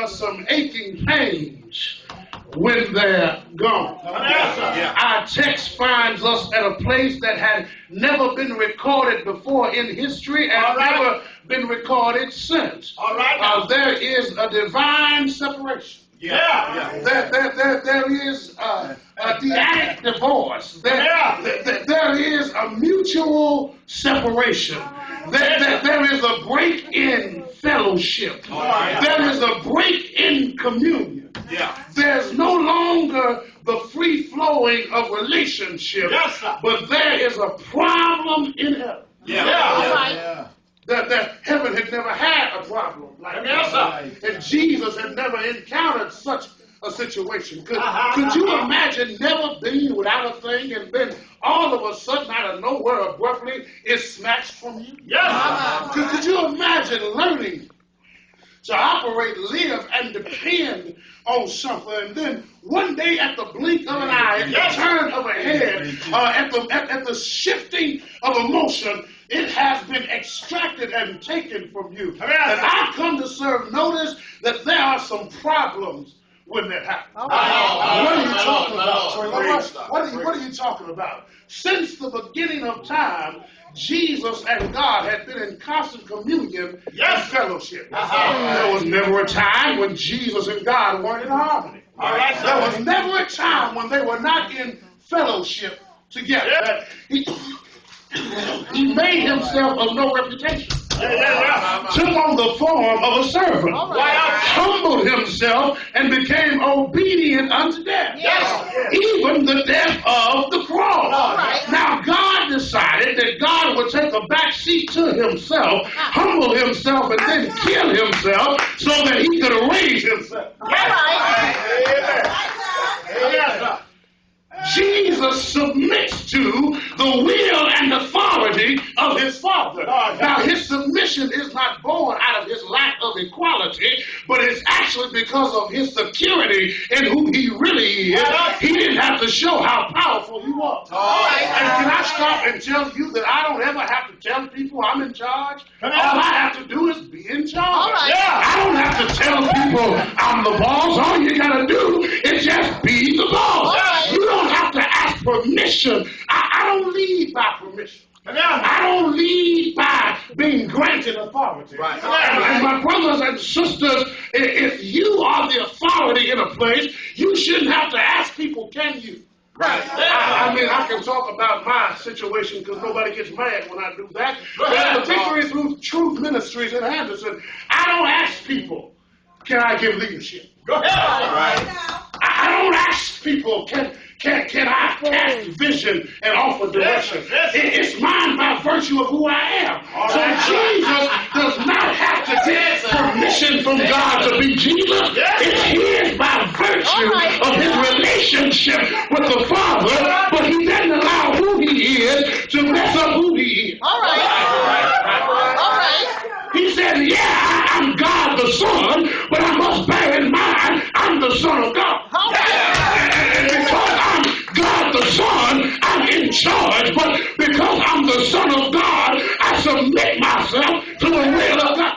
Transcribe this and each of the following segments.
Some aching pains when they're gone. Our text finds us at a place that had never been recorded before in history and never been recorded since. There is a divine separation. There is a deactic divorce. There is a mutual separation. There is a break in fellowship. There is a break in communion. There's no longer the free flowing of relationship, but there is a problem in heaven. That heaven had never had a problem like that. And Jesus had never encountered such a situation. Could you imagine never being without a thing and then all of a sudden out of nowhere abruptly it's snatched from you? Could you imagine learning to operate, live, and depend on something, and then one day at the blink of an eye, at the turn of a head, at the shifting of emotion, it has been extracted and taken from you. And I've come to serve notice that there are some problems when that happens. What are you talking about, Traylor? What are you talking about? Since the beginning of time, Jesus and God had been in constant communion and fellowship. There was never a time when Jesus and God weren't in harmony. There was never a time when they were not in fellowship together. He made himself of no reputation. Took on the form of a servant. Humbled himself and became obedient unto death. Even the death of the cross. Now God decided that God would take a back seat to himself, humble himself, and then kill himself so that he could raise himself. Jesus submits to the will and authority of his Father. Now, his submission is not born out of his lack of equality, but it's actually because of his security in who he really is. He didn't have to show how powerful he was. And can I stop and tell you that I don't ever have to tell people I'm in charge? All I have to do is be in charge. I don't have to tell people I'm the boss. All you got to do is just be the boss. You don't have to ask permission. I don't lead by permission. I don't lead by being granted authority. And my brothers and sisters, if you are the authority in a place, you shouldn't have to ask people, can you? I mean, I can talk about my situation because nobody gets mad when I do that. But the Victory Through Truth Ministries in Anderson, I don't ask people, can I give leadership? Go ahead. I don't ask people, can I cast vision and offer direction? It's mine by virtue of who I am. So Jesus does not have to get permission from God to be Jesus. It's his by virtue of his relationship with the Father, but he doesn't allow who he is to mess up who he is. He said, I'm God the Son, but I must bear in mind I'm the Son of God. And because I'm God the Son, I'm in charge, but because I'm the Son of God, I submit myself to the will of God.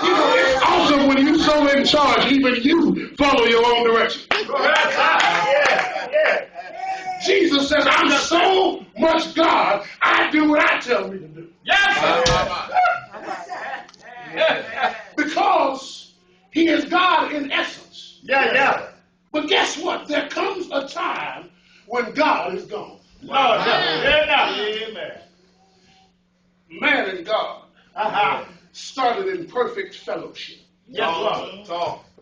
You know, it's awesome when you're so in charge, even you follow your own direction. Jesus says, I'm so much God, I do what I tell me to do. Because he is God in essence. But guess what? There comes a time when God is gone. Man and God started in perfect fellowship.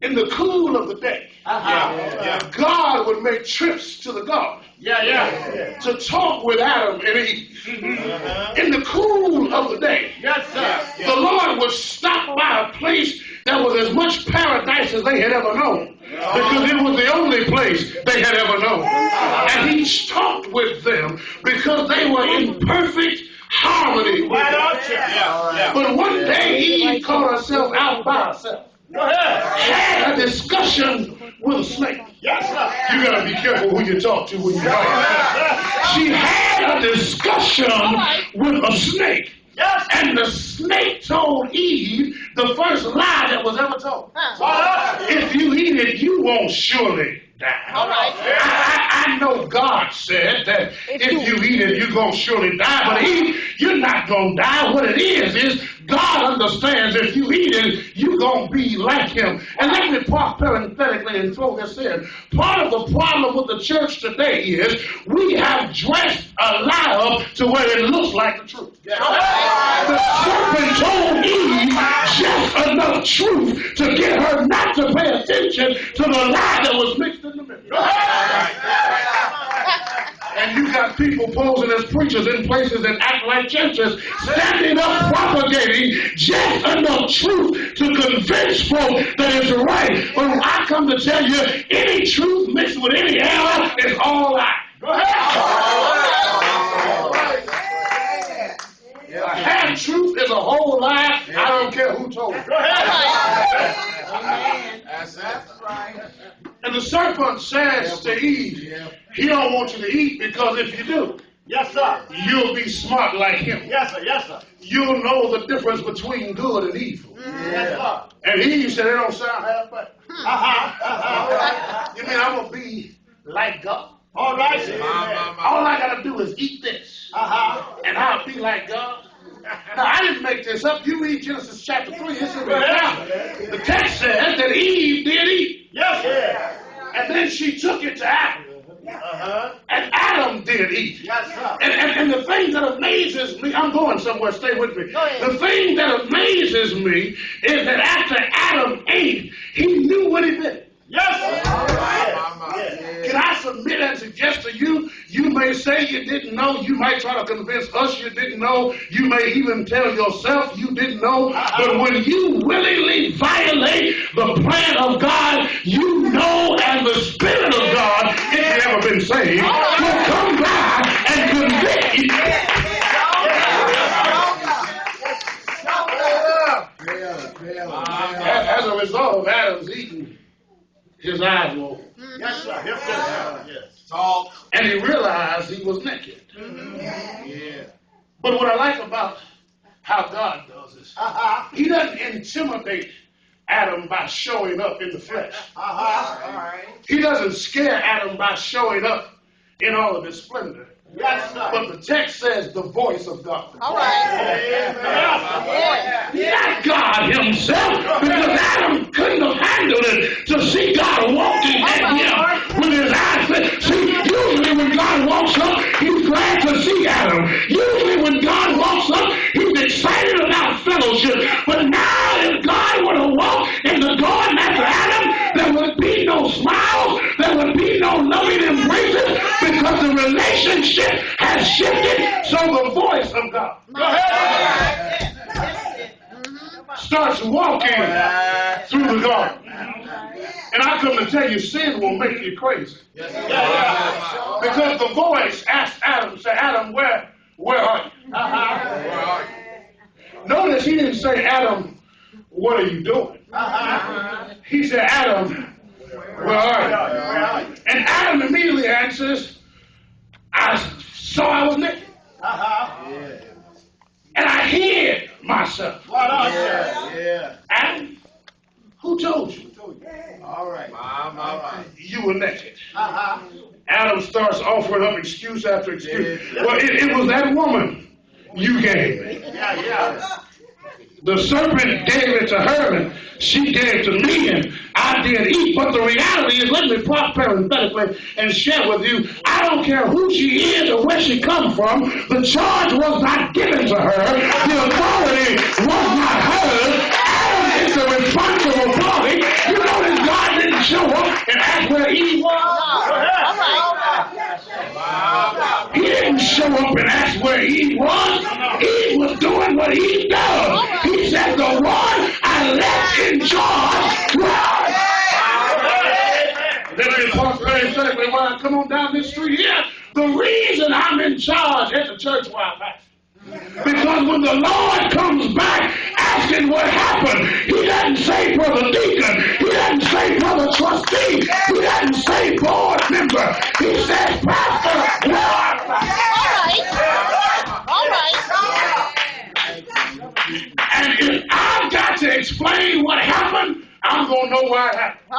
In the cool of the day, God would make trips to the garden to talk with Adam and Eve. In the cool of the day, the Lord would stop by a place that was as much paradise as they had ever known, because it was the only place they had ever known. And he talked with them because they were in perfect harmony with him. But one day Eve caught herself out by herself. Had a discussion with a snake. You gotta be careful who you talk to when you talk. She had a discussion with a snake. And the snake told Eve the first lie that was ever told. It if you eat it, you won't surely die. All right. I know God said that if you eat it, you're going to surely die. But you're not going to die. What it is God understands if you eat it, you're going to be like him. And let me talk parenthetically and throw this in. Part of the problem with the church today is we have dressed a lie up to where it looks like the truth. The serpent told Eve just enough truth to get her not to pay attention to the lie that was mixed in the middle. And you got people posing as preachers in places that act like churches, standing up propagating just enough truth to convince folk that it's right. But I come to tell you, any truth mixed with any error is all lie. A half truth is a whole lie. I don't care who told it. That's right. And the serpent says to Eve, he don't want you to eat because if you do, yes, sir, you'll be smart like him. Yes, sir. Yes, sir. You'll know the difference between good and evil. Yes, sir. And Eve said, it don't sound half bad. You mean I'm going to be like God? All right. All I got to do is eat this. And I'll be like God. Now, I didn't make this up. You read Genesis chapter 3. It's in the The text says that Eve did eat. Yes, sir. And then she took it to Adam. And Adam did eat. Yes, sir. And the thing that amazes me, I'm going somewhere, stay with me. The thing that amazes me is that after Adam ate, he knew what he did. Yes, sir. Can I submit and suggest to you, you may say you didn't know, you might try to convince us you didn't know, you may even tell yourself you didn't know, but when you willingly violate the plan of God, you know, and the Spirit of God, if you've ever been saved, will come by and convict you. As a result of Adam's eating, his eyes were open. Yes, sir. Yes, sir. Yes. Talk. And he realized he was naked. Yeah. But what I like about how God does is, he doesn't intimidate Adam by showing up in the flesh. He doesn't scare Adam by showing up in all of his splendor. Yes, sir. But the text says the voice of God. All right. Not God himself, because Adam couldn't have handled it to see God walking at him with his eyes set. See, usually when God walks up, he's glad to see Adam. Usually when God walks up, he's excited about fellowship. But now if God were to walk in the garden after Adam, there would be no smiles, there would be no loving embraces, because the relationship has shifted. So the voice of God starts walking through the garden. And I come to tell you, sin will make you crazy. Because the voice asked Adam, say, Adam, where are you? Notice he didn't say, Adam, what are you doing? He said, Adam, where are you? And Adam immediately answers, I saw I was naked. And I hid myself. Adam, who told you? All right. You were naked. Adam starts offering up excuse after excuse. Well, it was that woman you gave me. The serpent gave it to her, and she gave to me, and I did eat. But the reality is, let me talk parenthetically and share with you, I don't care who she is or where she comes from, the charge was not given to her. The authority was not hers. Adam is the responsible party. You notice God didn't show up and ask where Eve was. He didn't show up and ask where Eve was. Eve was doing what Eve does. He said, the one I left in charge was. Let me talk very simply while I come on down this street here. The reason I'm in charge at the church where I pastor, because when the Lord comes back asking what happened, he doesn't say brother deacon, he doesn't say brother trustee, he doesn't say board member, he says pastor, where are you? All right. And if I've got to explain what happened, I'm going to know why it happened. I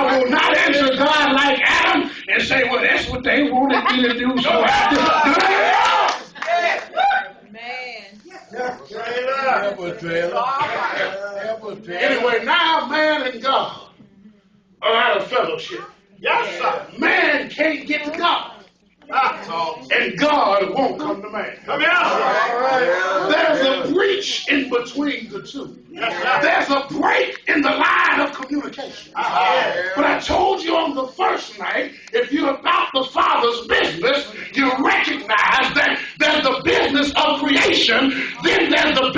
will not answer God like Adam and say, well, that's what they wanted me to do, so I did. Anyway, now man and God are out of fellowship. Yes, sir. Man can't get to God. And God won't come to man. Come here. There's a breach in between the two. There's a break in the line of communication. But I told you on the first night, if you're about the Father's business, you recognize that there's the business of creation, then there's the